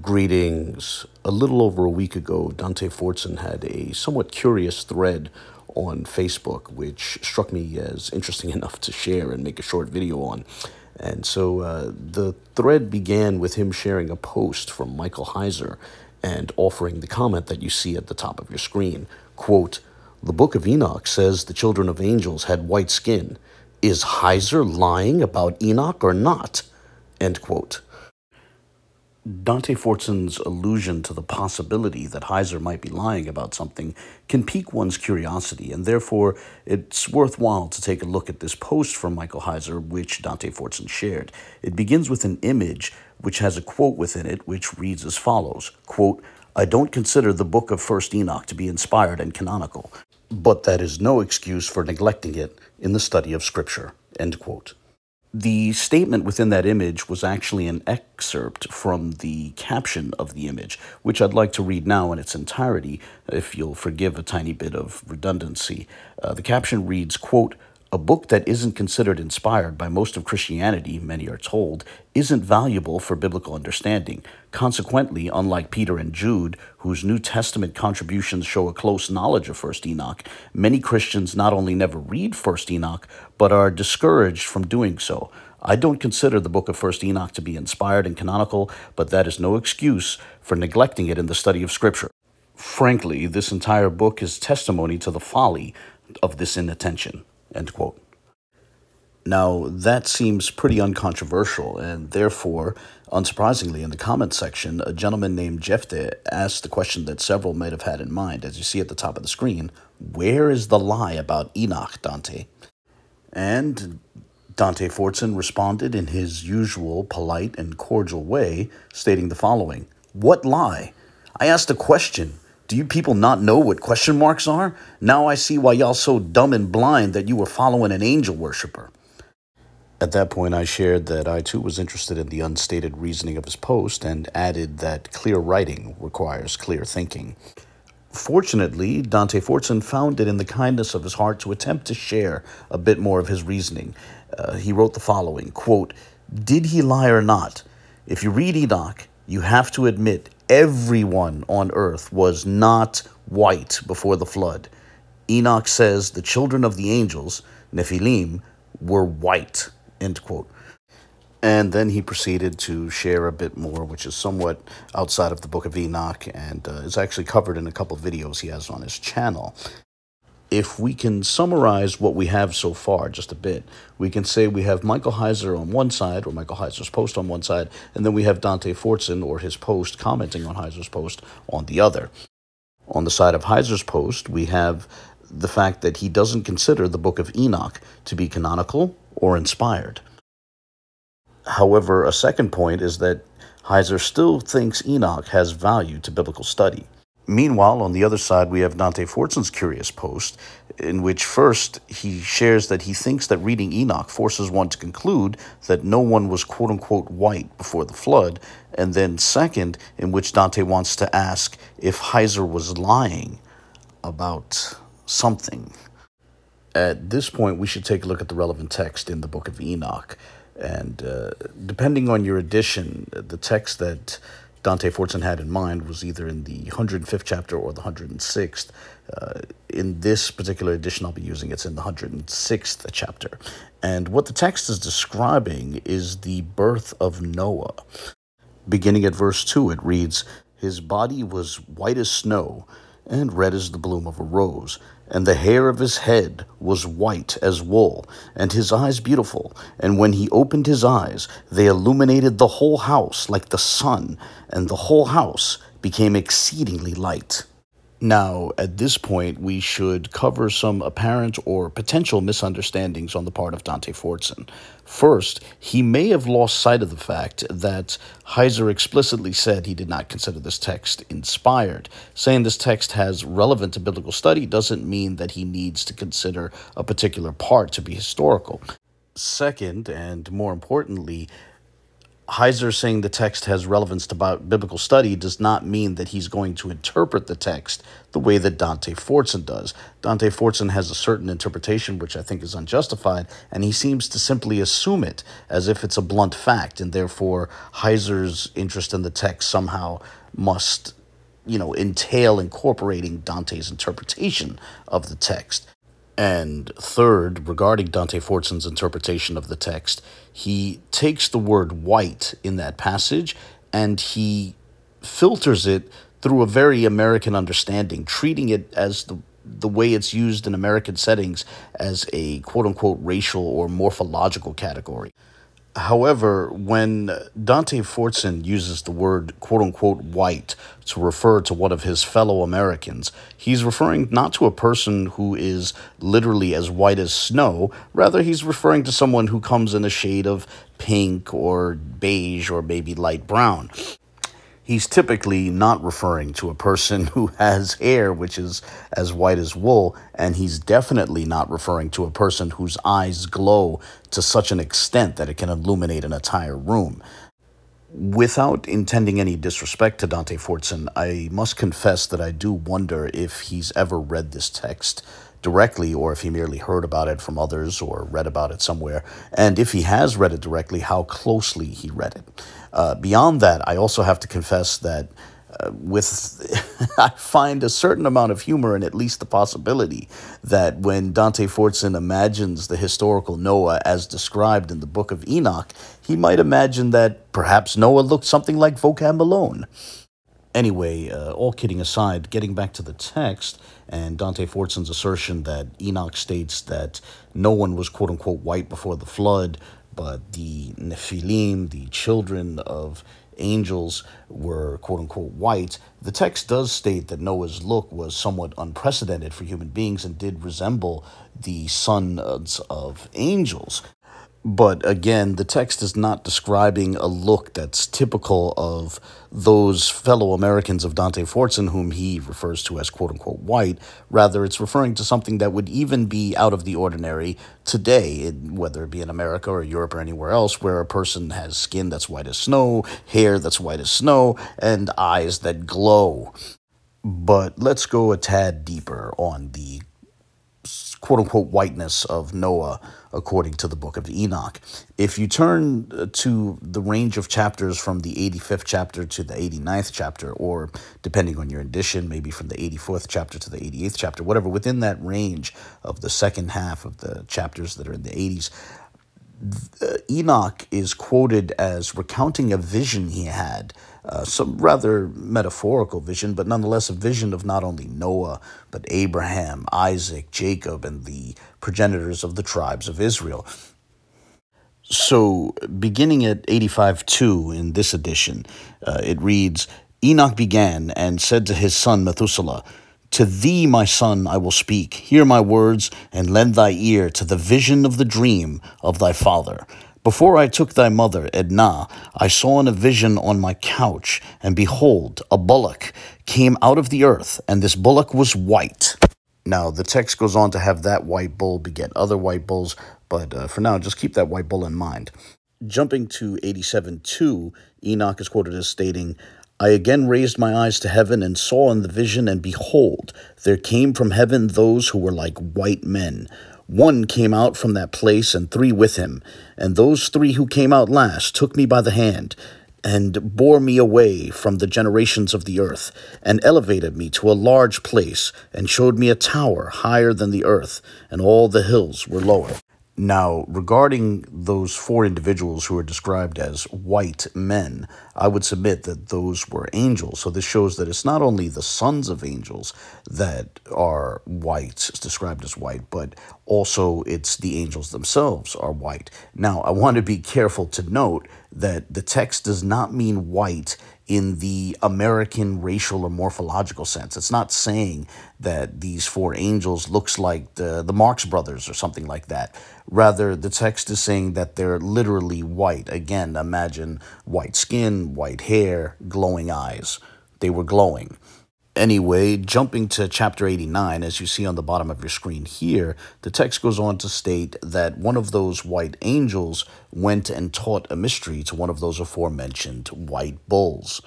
Greetings. A little over a week ago, Dante Fortson had a somewhat curious thread on Facebook, which struck me as interesting enough to share and make a short video on. And so the thread began with him sharing a post from Michael Heiser and offering the comment that you see at the top of your screen. Quote, "The book of Enoch says the children of angels had white skin. Is Heiser lying about Enoch or not?" End quote. Dante Fortson's allusion to the possibility that Heiser might be lying about something can pique one's curiosity, and therefore it's worthwhile to take a look at this post from Michael Heiser, which Dante Fortson shared. It begins with an image which has a quote within it, which reads as follows, quote, "I don't consider the book of 1st Enoch to be inspired and canonical, but that is no excuse for neglecting it in the study of Scripture," end quote. The statement within that image was actually an excerpt from the caption of the image, which I'd like to read now in its entirety, if you'll forgive a tiny bit of redundancy. The caption reads, quote, "A book that isn't considered inspired by most of Christianity, many are told, isn't valuable for biblical understanding. Consequently, unlike Peter and Jude, whose New Testament contributions show a close knowledge of 1st Enoch, many Christians not only never read 1st Enoch, but are discouraged from doing so. I don't consider the book of 1st Enoch to be inspired and canonical, but that is no excuse for neglecting it in the study of Scripture. Frankly, this entire book is testimony to the folly of this inattention." End quote. Now, that seems pretty uncontroversial, and therefore, unsurprisingly, in the comment section, a gentleman named Jefte asked the question that several might have had in mind, as you see at the top of the screen: where is the lie about Enoch, Dante? And Dante Fortson responded in his usual polite and cordial way, stating the following: "What lie? I asked a question. Do you people not know what question marks are? Now I see why y'all so dumb and blind that you were following an angel worshiper." At that point, I shared that I too was interested in the unstated reasoning of his post and added that clear writing requires clear thinking. Fortunately, Dante Fortson found it in the kindness of his heart to attempt to share a bit more of his reasoning. He wrote the following, quote, "Did he lie or not? If you read Enoch, you have to admit everyone on earth was not white before the flood. Enoch says the children of the angels, Nephilim, were white," end quote. And then he proceeded to share a bit more, which is somewhat outside of the book of Enoch and is actually covered in a couple videos he has on his channel. If we can summarize what we have so far just a bit, we can say we have Michael Heiser on one side, or Michael Heiser's post on one side, and then we have Dante Fortson, or his post, commenting on Heiser's post on the other. On the side of Heiser's post, we have the fact that he doesn't consider the book of Enoch to be canonical or inspired. However, a second point is that Heiser still thinks Enoch has value to biblical study. Meanwhile, on the other side, we have Dante Fortson's curious post, in which first he shares that he thinks that reading Enoch forces one to conclude that no one was quote-unquote white before the flood, and then second, in which Dante wants to ask if Heiser was lying about something. At this point, we should take a look at the relevant text in the book of Enoch, and depending on your edition, the text that Dante Fortson had in mind was either in the 105th chapter or the 106th. In this particular edition I'll be using, it's in the 106th chapter. And what the text is describing is the birth of Noah. Beginning at verse 2, it reads, "His body was white as snow and red as the bloom of a rose, and the hair of his head was white as wool, and his eyes beautiful. And when he opened his eyes, they illuminated the whole house like the sun, and the whole house became exceedingly light." Now, at this point, we should cover some apparent or potential misunderstandings on the part of Dante Fortson. First, he may have lost sight of the fact that Heiser explicitly said he did not consider this text inspired. Saying this text has relevant to biblical study doesn't mean that he needs to consider a particular part to be historical. Second, and more importantly, Heiser saying the text has relevance to biblical study does not mean that he's going to interpret the text the way that Dante Fortson does. Dante Fortson has a certain interpretation which I think is unjustified, and he seems to simply assume it as if it's a blunt fact, and therefore Heiser's interest in the text somehow must, entail incorporating Dante's interpretation of the text. And third, regarding Dante Fortson's interpretation of the text, he takes the word white in that passage and he filters it through a very American understanding, treating it as the way it's used in American settings as a quote-unquote racial or morphological category. However, when Dante Fortson uses the word quote-unquote white to refer to one of his fellow Americans, he's referring not to a person who is literally as white as snow. Rather, he's referring to someone who comes in a shade of pink or beige or maybe light brown. He's typically not referring to a person who has hair which is as white as wool, and he's definitely not referring to a person whose eyes glow to such an extent that it can illuminate an entire room. Without intending any disrespect to Dante Fortson, I must confess that I do wonder if he's ever read this text directly or if he merely heard about it from others or read about it somewhere, and if he has read it directly, how closely he read it. Beyond that, I also have to confess that I find a certain amount of humor in at least the possibility that when Dante Fortson imagines the historical Noah as described in the book of Enoch, he might imagine that perhaps Noah looked something like Vocab Malone. Anyway, all kidding aside, getting back to the text and Dante Fortson's assertion that Enoch states that no one was quote-unquote white before the flood, but the Nephilim, the children of angels, were quote-unquote white, the text does state that Noah's look was somewhat unprecedented for human beings and did resemble the sons of angels. But again, the text is not describing a look that's typical of those fellow Americans of Dante Fortson whom he refers to as quote-unquote white. Rather, it's referring to something that would even be out of the ordinary today, whether it be in America or Europe or anywhere else, where a person has skin that's white as snow, hair that's white as snow, and eyes that glow. But let's go a tad deeper on the quote-unquote whiteness of Noah according to the book of Enoch. If you turn to the range of chapters from the 85th chapter to the 89th chapter, or depending on your edition, maybe from the 84th chapter to the 88th chapter, whatever, within that range of the second half of the chapters that are in the 80s, Enoch is quoted as recounting a vision he had, some rather metaphorical vision, but nonetheless a vision of not only Noah, but Abraham, Isaac, Jacob, and the progenitors of the tribes of Israel. So, beginning at 85:2 in this edition, it reads, Enoch began and said to his son Methuselah, To thee, my son, I will speak. Hear my words, and lend thy ear to the vision of the dream of thy father. Before I took thy mother, Edna, I saw in a vision on my couch, and behold, a bullock came out of the earth, and this bullock was white. Now, the text goes on to have that white bull beget other white bulls, but for now, just keep that white bull in mind. Jumping to 87:2, Enoch is quoted as stating, I again raised my eyes to heaven and saw in the vision, and behold, there came from heaven those who were like white men. One came out from that place, and three with him. And those three who came out last took me by the hand, and bore me away from the generations of the earth, and elevated me to a large place, and showed me a tower higher than the earth, and all the hills were lower. Now, regarding those four individuals who are described as white men, I would submit that those were angels. So this shows that it's not only the sons of angels that are white, described as white, but also it's the angels themselves are white. Now, I want to be careful to note that the text does not mean white in the American racial or morphological sense. It's not saying that these four angels looks like the Marx Brothers or something like that. Rather, the text is saying that they're literally white. Again, imagine white skin, white hair, glowing eyes. They were glowing. Anyway, jumping to chapter 89, as you see on the bottom of your screen here, the text goes on to state that one of those white angels went and taught a mystery to one of those aforementioned white bulls.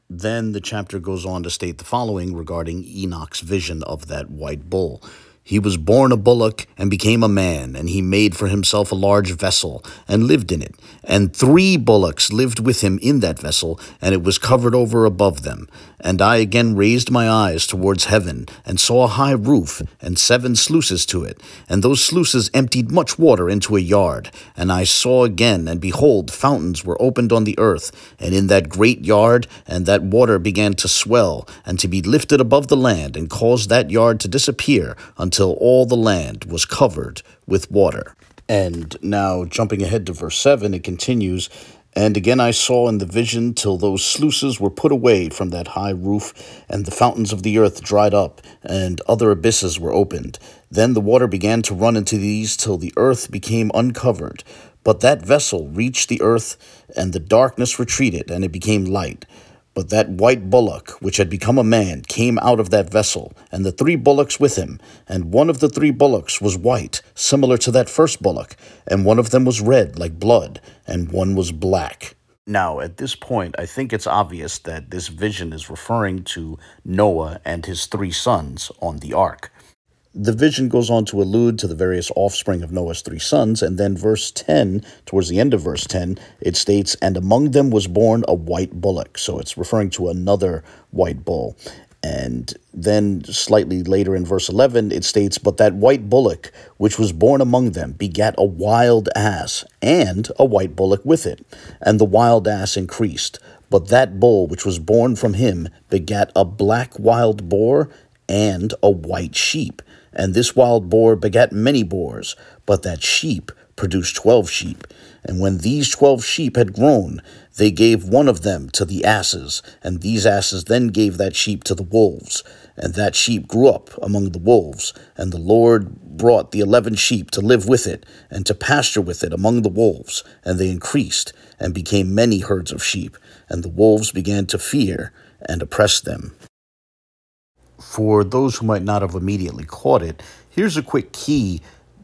Then the chapter goes on to state the following regarding Enoch's vision of that white bull. He was born a bullock and became a man, and he made for himself a large vessel and lived in it. And 3 bullocks lived with him in that vessel, and it was covered over above them. And I again raised my eyes towards heaven, and saw a high roof, and 7 sluices to it. And those sluices emptied much water into a yard. And I saw again, and behold, fountains were opened on the earth, and in that great yard, and that water began to swell, and to be lifted above the land, and caused that yard to disappear, until all the land was covered with water. And now, jumping ahead to verse 7, it continues, And again I saw in the vision till those sluices were put away from that high roof, and the fountains of the earth dried up, and other abysses were opened. Then the water began to run into these till the earth became uncovered. But that vessel reached the earth, and the darkness retreated, and it became light. But that white bullock, which had become a man, came out of that vessel, and the 3 bullocks with him. And one of the 3 bullocks was white, similar to that first bullock, and one of them was red like blood, and one was black. Now, at this point, I think it's obvious that this vision is referring to Noah and his 3 sons on the ark. The vision goes on to allude to the various offspring of Noah's 3 sons, and then verse 10, towards the end of verse 10, it states, And among them was born a white bullock. So it's referring to another white bull. And then slightly later in verse 11, it states, But that white bullock, which was born among them, begat a wild ass, and a white bullock with it. And the wild ass increased. But that bull, which was born from him, begat a black wild boar, and a white sheep. And this wild boar begat many boars, but that sheep produced 12 sheep. And when these 12 sheep had grown, they gave one of them to the asses, and these asses then gave that sheep to the wolves. And that sheep grew up among the wolves, and the Lord brought the 11 sheep to live with it, and to pasture with it among the wolves. And they increased, and became many herds of sheep, and the wolves began to fear and oppress them. For those who might not have immediately caught it, here's a quick key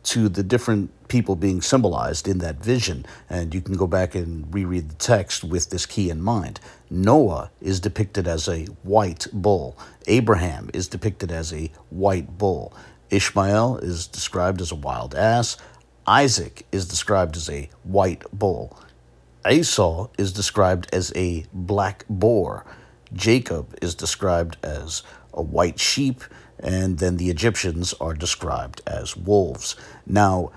to the different people being symbolized in that vision, and you can go back and reread the text with this key in mind. Noah is depicted as a white bull. Abraham is depicted as a white bull. Ishmael is described as a wild ass. Isaac is described as a white bull. Esau is described as a black boar. Jacob is described as a white sheep, and then the Egyptians are described as wolves. Now,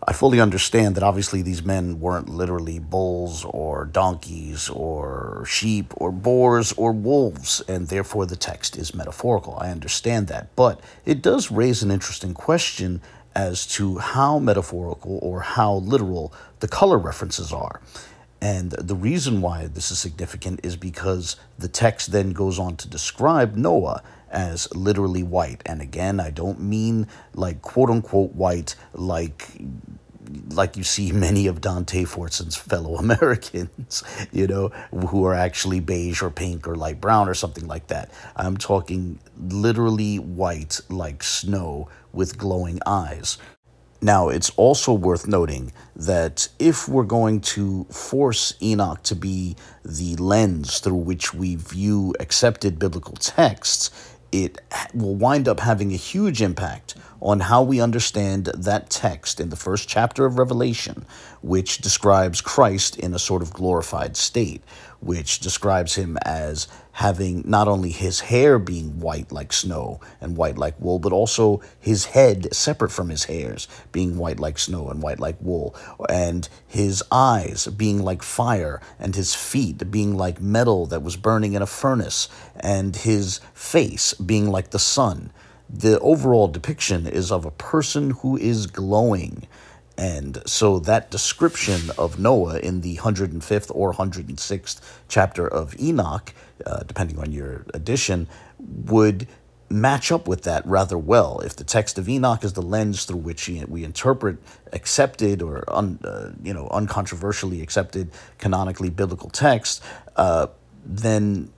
I fully understand that obviously these men weren't literally bulls or donkeys or sheep or boars or wolves, and therefore the text is metaphorical. I understand that, but it does raise an interesting question as to how metaphorical or how literal the color references are. And the reason why this is significant is because the text then goes on to describe Noah as literally white. And again, I don't mean like quote-unquote white like you see many of Dante Fortson's fellow Americans, who are actually beige or pink or light brown or something like that. I'm talking literally white like snow with glowing eyes. Now, it's also worth noting that if we're going to force Enoch to be the lens through which we view accepted biblical texts, it will wind up having a huge impact on how we understand that text in the first chapter of Revelation, which describes Christ in a sort of glorified state, which describes him as having not only his hair being white like snow and white like wool, but also his head separate from his hairs being white like snow and white like wool, and his eyes being like fire, and his feet being like metal that was burning in a furnace, and his face being like the sun. The overall depiction is of a person who is glowing. And so that description of Noah in the 105th or 106th chapter of Enoch, depending on your edition, would match up with that rather well. If the text of Enoch is the lens through which we interpret accepted or uncontroversially accepted canonically biblical text, then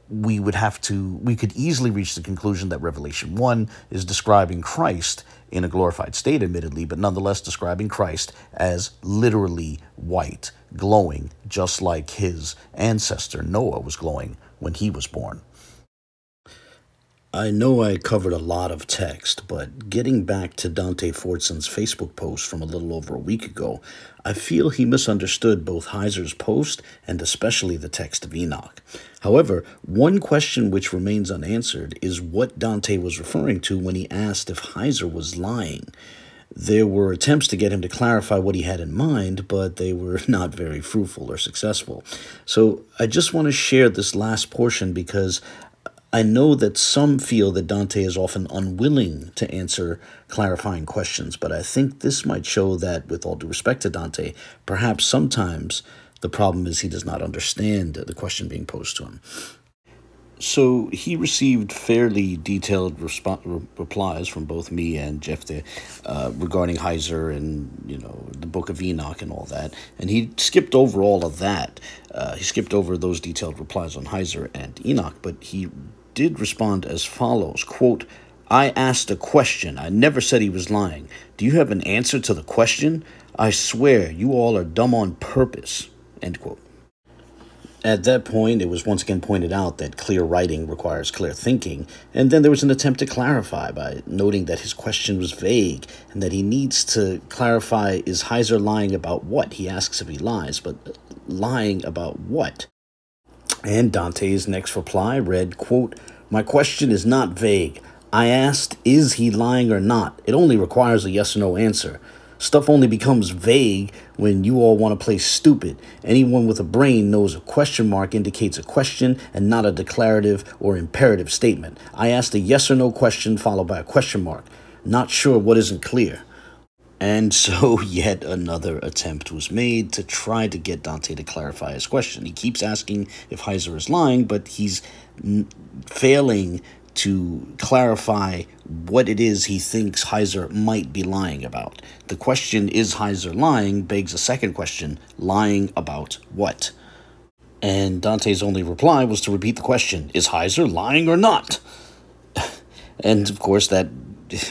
we could easily reach the conclusion that Revelation 1 is describing Christ in a glorified state, admittedly, but nonetheless describing Christ as literally white, glowing, just like his ancestor Noah was glowing when he was born. I know I covered a lot of text, but getting back to Dante Fortson's Facebook post from a little over a week ago, I feel he misunderstood both Heiser's post and especially the text of Enoch. However, one question which remains unanswered is what Dante was referring to when he asked if Heiser was lying. There were attempts to get him to clarify what he had in mind, but they were not very fruitful or successful. So I just want to share this last portion because I know that some feel that Dante is often unwilling to answer clarifying questions, but I think this might show that, with all due respect to Dante, perhaps sometimes the problem is he does not understand the question being posed to him. So he received fairly detailed replies from both me and Jephthah regarding Heiser and, the book of Enoch and all that. And he skipped over all of that. He skipped over those detailed replies on Heiser and Enoch, but he did respond as follows, quote, "I asked a question. I never said he was lying. Do you have an answer to the question? I swear you all are dumb on purpose," end quote. At that point, it was once again pointed out that clear writing requires clear thinking, and then there was an attempt to clarify by noting that his question was vague and that he needs to clarify, is Heiser lying about what? He asks if he lies, but lying about what? And Dante's next reply read, quote, "My question is not vague. I asked, is he lying or not? It only requires a yes or no answer. Stuff only becomes vague when you all want to play stupid. Anyone with a brain knows a question mark indicates a question and not a declarative or imperative statement. I asked a yes or no question followed by a question mark. Not sure what isn't clear." And so yet another attempt was made to try to get Dante to clarify his question. He keeps asking if Heiser is lying, but he's failing to clarify what it is he thinks Heiser might be lying about. The question, is Heiser lying, begs a second question, lying about what? And Dante's only reply was to repeat the question, is Heiser lying or not? And of course that,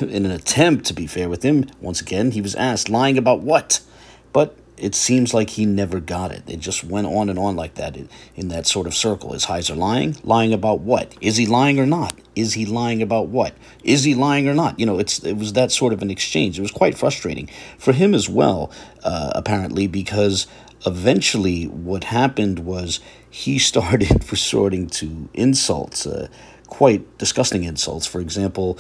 in an attempt to be fair with him, once again, he was asked, lying about what? But it seems like he never got it. It just went on and on like that in that sort of circle. Is Heiser lying? Lying about what? Is he lying or not? Is he lying about what? Is he lying or not? It was that sort of an exchange. It was quite frustrating for him as well, apparently, because eventually what happened was he started resorting to insults, quite disgusting insults. For example,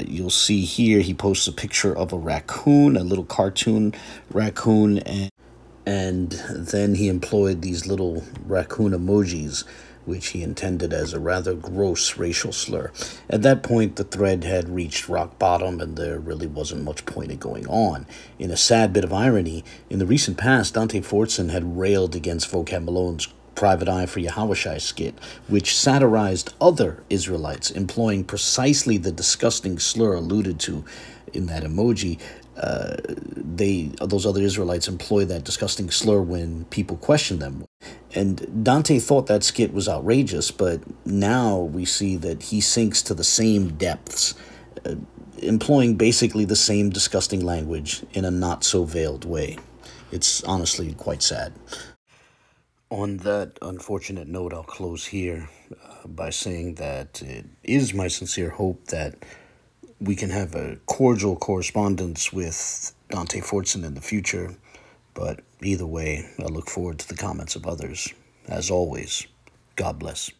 you'll see here he posts a picture of a raccoon, a little cartoon raccoon, and then he employed these little raccoon emojis, which he intended as a rather gross racial slur. At that point, the thread had reached rock bottom, and there really wasn't much point in going on. In a sad bit of irony, in the recent past, Dante Fortson had railed against Vocab Malone's Private Eye for Yahushai skit, which satirized other Israelites, employing precisely the disgusting slur alluded to in that emoji. Those other Israelites employ that disgusting slur when people question them. And Dante thought that skit was outrageous, but now we see that he sinks to the same depths, employing basically the same disgusting language in a not-so-veiled way. It's honestly quite sad. On that unfortunate note, I'll close here by saying that it is my sincere hope that we can have a cordial correspondence with Dante Fortson in the future. But either way, I look forward to the comments of others. As always, God bless.